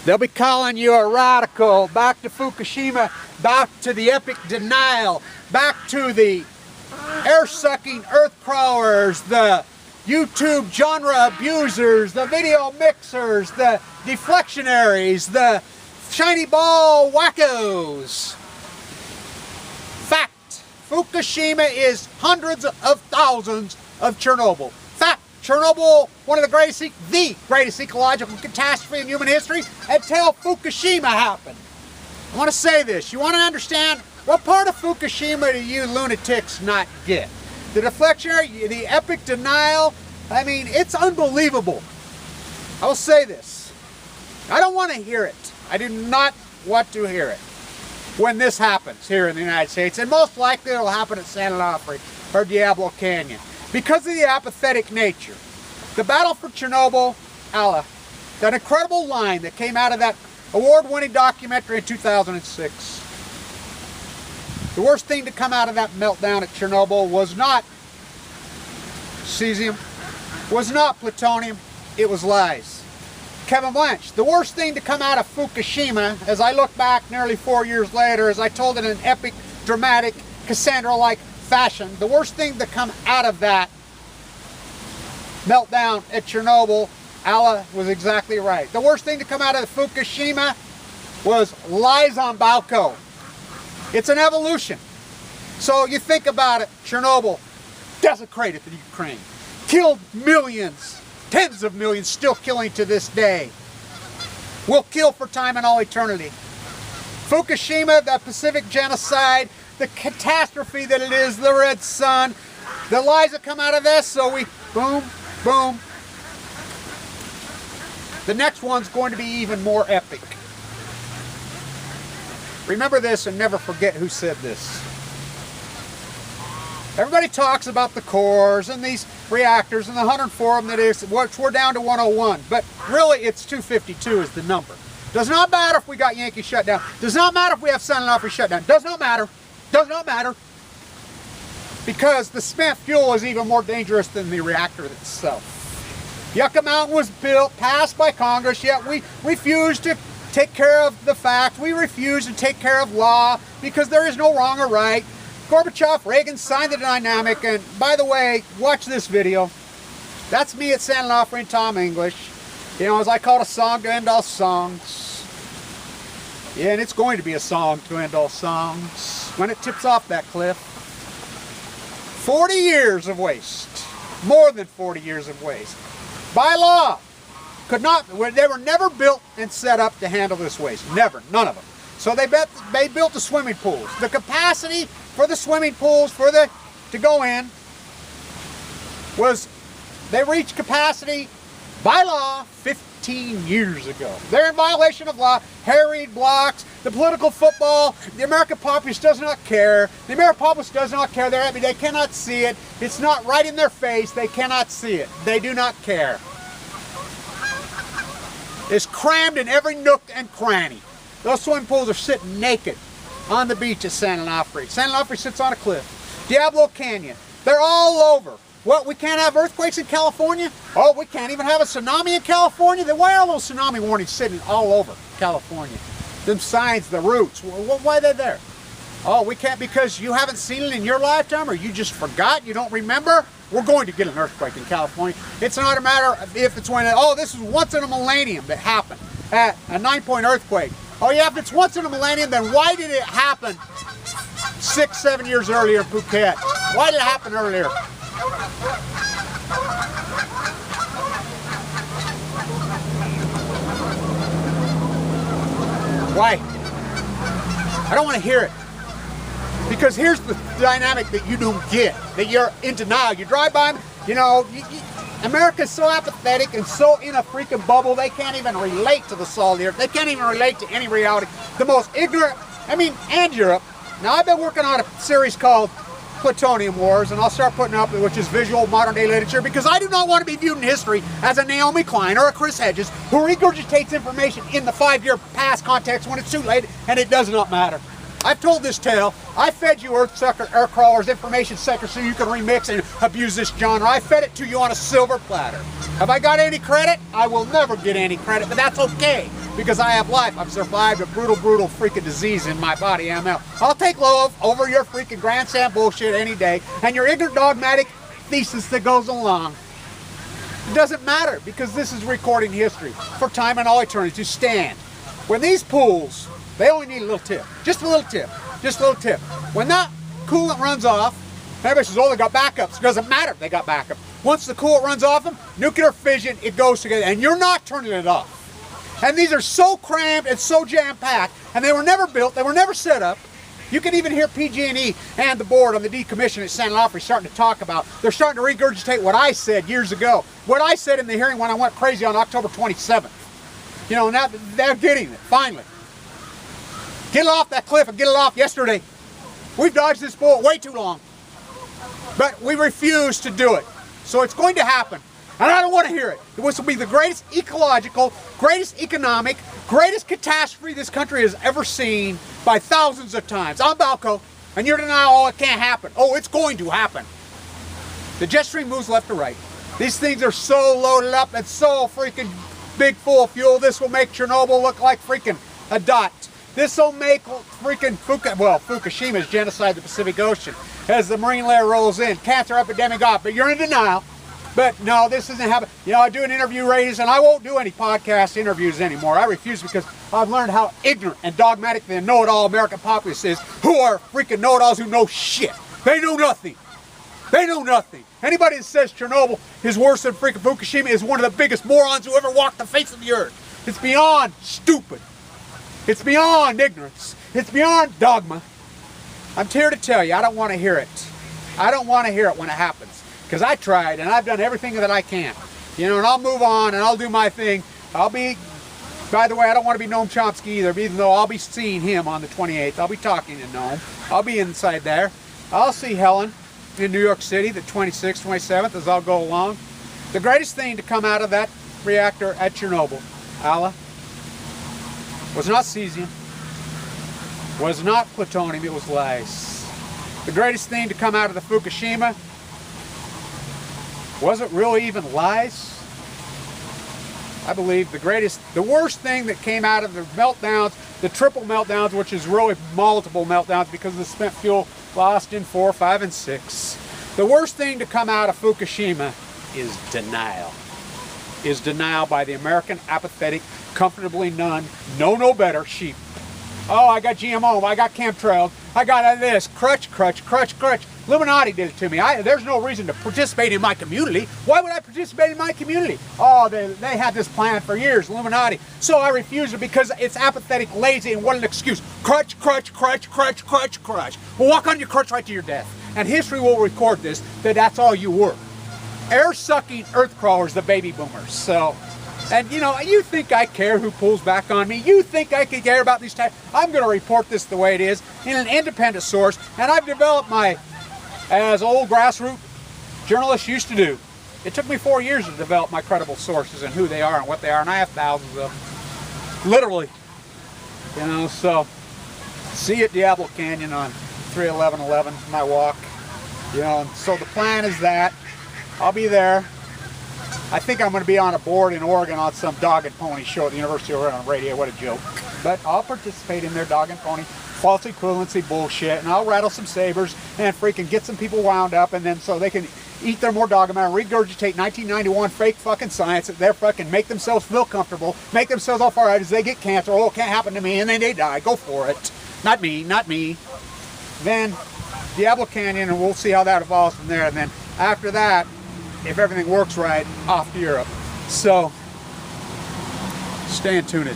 They'll be calling you a radical. Back to Fukushima, back to the epic denial, back to the air-sucking earth crawlers, the YouTube genre abusers, the video mixers, the deflectionaries, the shiny ball wackos. Fact, Fukushima is hundreds of thousands of Chernobyl. Fact, Chernobyl, one of the greatest ecological catastrophe in human history until Fukushima happened. I want to say this, you want to understand what part of Fukushima do you lunatics not get? The deflectionary, the epic denial, I mean, it's unbelievable. I will say this, I don't want to hear it. I do not want to hear it when this happens here in the United States, and most likely it will happen at San Onofre or Diablo Canyon. Because of the apathetic nature, the battle for Chernobyl, Allah, that incredible line that came out of that award-winning documentary in 2006. The worst thing to come out of that meltdown at Chernobyl was not cesium, was not plutonium, it was lies. Kevin Blanch, the worst thing to come out of Fukushima, as I look back nearly 4 years later, as I told it in an epic, dramatic, Cassandra-like fashion, the worst thing to come out of that meltdown at Chernobyl, Allah was exactly right. The worst thing to come out of Fukushima was lies on BALCO. It's an evolution. So you think about it, Chernobyl desecrated the Ukraine, killed millions, tens of millions, still killing to this day. Will kill for time and all eternity. Fukushima, the Pacific genocide, the catastrophe that it is, the red sun, the lies that come out of this, so we boom, boom. The next one's going to be even more epic. Remember this and never forget who said this. Everybody talks about the cores and these reactors and the 104 of them that is, which we're down to 101, but really it's 252 is the number. Does not matter if we got Yankee shut down. Does not matter if we have San Onofre shut down. Does not matter. Does not matter. Because the spent fuel is even more dangerous than the reactor itself. Yucca Mountain was built, passed by Congress, yet we refuse to take care of the fact. We refuse to take care of law because there is no wrong or right. Gorbachev, Reagan signed the dynamic, and by the way, watch this video. That's me at San Onofre and Tom English. You know, as I call it, a song to end all songs. Yeah, and it's going to be a song to end all songs when it tips off that cliff. 40 years of waste. More than 40 years of waste. By law, they were never built and set up to handle this waste. Never, none of them. So they built the swimming pools. The capacity for the swimming pools to go in was, they reached capacity by law 15 years ago. They're in violation of law. Harried blocks, the political football, the American populace does not care. The American populace does not care. They cannot see it. It's not right in their face. They cannot see it. They do not care. It's crammed in every nook and cranny. Those swimming pools are sitting naked on the beach at San Onofre. San Onofre sits on a cliff. Diablo Canyon. They're all over. What, we can't have earthquakes in California? Oh, we can't even have a tsunami in California? Then why are those tsunami warnings sitting all over California? Them signs, the roots, why are they there? Oh, we can't because you haven't seen it in your lifetime, or you just forgot, you don't remember? We're going to get an earthquake in California. It's not a matter of if it's when, oh, this is once in a millennium that happened, at a 9-point earthquake. Oh yeah, if it's once in a millennium, then why did it happen 6, 7 years earlier in Phuket? Why did it happen earlier? Why? I don't want to hear it. Because here's the dynamic that you don't get, that you're in denial. You drive by them, you know, America's so apathetic and so in a freaking bubble, they can't even relate to the solid earth. They can't even relate to any reality. The most ignorant, and Europe. Now, I've been working on a series called Plutonium Wars, and I'll start putting up, which is visual modern day literature, because I do not want to be viewed in history as a Naomi Klein or a Chris Hedges who regurgitates information in the 5-year past context when it's too late and it does not matter. I've told this tale. I fed you earth sucker, air crawlers, information suckers so you can remix and abuse this genre. I fed it to you on a silver platter. Have I got any credit? I will never get any credit, but that's okay. because I have life. I've survived a brutal, brutal freaking disease in my body, ML. I'll take love over your freaking grandstand bullshit any day, and your ignorant dogmatic thesis that goes along. It doesn't matter, because this is recording history for time and all eternity to stand. When these pools, they only need a little tip. Just a little tip. Just a little tip. When that coolant runs off, everybody says, oh, they got backups. It doesn't matter if they got backup. Once the coolant runs off them, nuclear fission, it goes together, and you're not turning it off. And these are so crammed and so jam-packed, and they were never built, they were never set up. You can even hear PG&E and the board on the decommission at San Onofre starting to talk about, they're starting to regurgitate what I said years ago. What I said in the hearing when I went crazy on October 27th. You know, now they're getting it, finally. Get it off that cliff and get it off yesterday. We've dodged this bullet way too long. But we refuse to do it. So it's going to happen. And I don't want to hear it. This will be the greatest ecological, greatest economic, greatest catastrophe this country has ever seen by thousands of times. I'm BALCO, and you're denying, oh, it can't happen. Oh, it's going to happen. The jet stream moves left to right. These things are so loaded up and so freaking big full of fuel. This will make Chernobyl look like freaking a dot. This will make freaking Fukushima's genocide of the Pacific Ocean as the marine layer rolls in. Cancer epidemic off, but you're in denial. But no, this isn't happening. You know, I do an interview ratings, and I won't do any podcast interviews anymore. I refuse, because I've learned how ignorant and dogmatic the know-it-all American populace is, who are freaking know-it-alls who know shit. They know nothing. They know nothing. Anybody that says Chernobyl is worse than freaking Fukushima is one of the biggest morons who ever walked the face of the earth. It's beyond stupid. It's beyond ignorance. It's beyond dogma. I'm here to tell you, I don't want to hear it. I don't want to hear it when it happens. Because I tried, and I've done everything that I can. You know, and I'll move on, and I'll do my thing. I'll be, by the way, I don't want to be Noam Chomsky either, even though I'll be seeing him on the 28th. I'll be talking to Noam. I'll be inside there. I'll see Helen in New York City the 26th, 27th as I'll go along. The greatest thing to come out of that reactor at Chernobyl, Allah, was not cesium, was not plutonium, it was lies. The greatest thing to come out of the Fukushima, was it really even lies? I believe the worst thing that came out of the meltdowns, the triple meltdowns, which is really multiple meltdowns because of the spent fuel lost in 4, 5, and 6. The worst thing to come out of Fukushima is denial. Is denial by the American apathetic, comfortably none, know no better sheep. Oh, I got GMO, I got chemtrails, I got this, crutch. Illuminati did it to me. There's no reason to participate in my community. Why would I participate in my community? Oh, they had this plan for years, Illuminati. So I refuse it because it's apathetic, lazy, and what an excuse. Crutch. Well, walk on your crutch right to your death. And history will record this, that's all you were. Air-sucking earth crawlers, the baby boomers. So, and you know, you think I care who pulls back on me? You think I could care about these types? I'm going to report this the way it is in an independent source, and I've developed as old grassroots journalists used to do. It took me 4 years to develop my credible sources and who they are and what they are, and I have thousands of them. Literally. You know, so see you at Diablo Canyon on 3/11/11, my walk. You know, and so the plan is that I'll be there. I think I'm going to be on a board in Oregon on some dog and pony show at the University of Oregon on radio. What a joke. But I'll participate in their dog and pony false equivalency bullshit, and I'll rattle some sabers and freaking get some people wound up, and then so they can eat their more dogma and regurgitate 1991 fake fucking science that they're fucking make themselves feel comfortable, make themselves all far out as they get cancer. Oh, it can't happen to me, and then they die. Go for it. Not me, not me. Then Diablo Canyon, and we'll see how that evolves from there. And then after that, if everything works right, off to Europe. So, stay tuned.